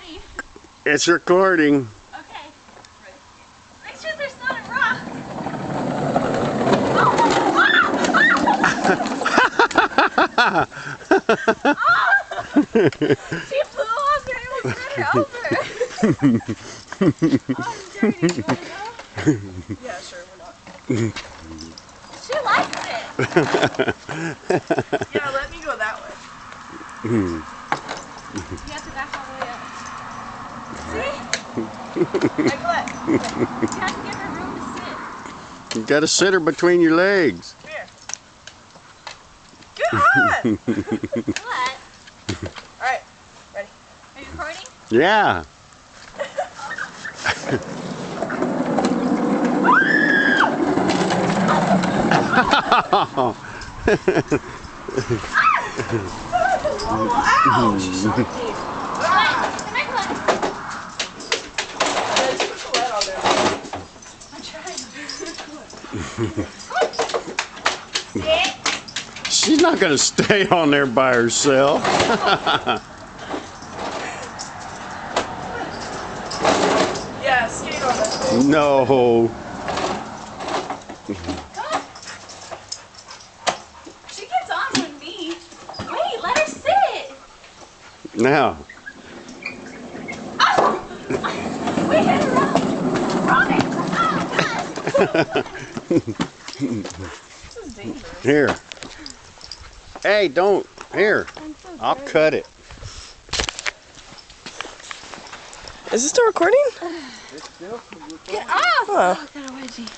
recording. It's recording. Okay. Make sure there's not a rock. She flew off and it was running over. Oh, I'm dirty. You want to go? Yeah, sure, we're not. She likes it. Yeah, let me go that way. You have to back all the way up. See? Nicolette, You have to give her room to sit. You got a sitter between your legs. come here. Get on! What? Alright, ready? Are you recording? Yeah. Ouch! Come here, Colette. Let's put Colette on there. I'm trying. Sit. She's not going to stay on there by herself. Yeah, skate on that thing. No. She gets on with me. Wait, let her sit. Now. We hit her up. Robin. Oh, This is dangerous. Here. Hey, don't. Here. I'll cut it. Is this still recording? Get off. Oh. Got a wedgie.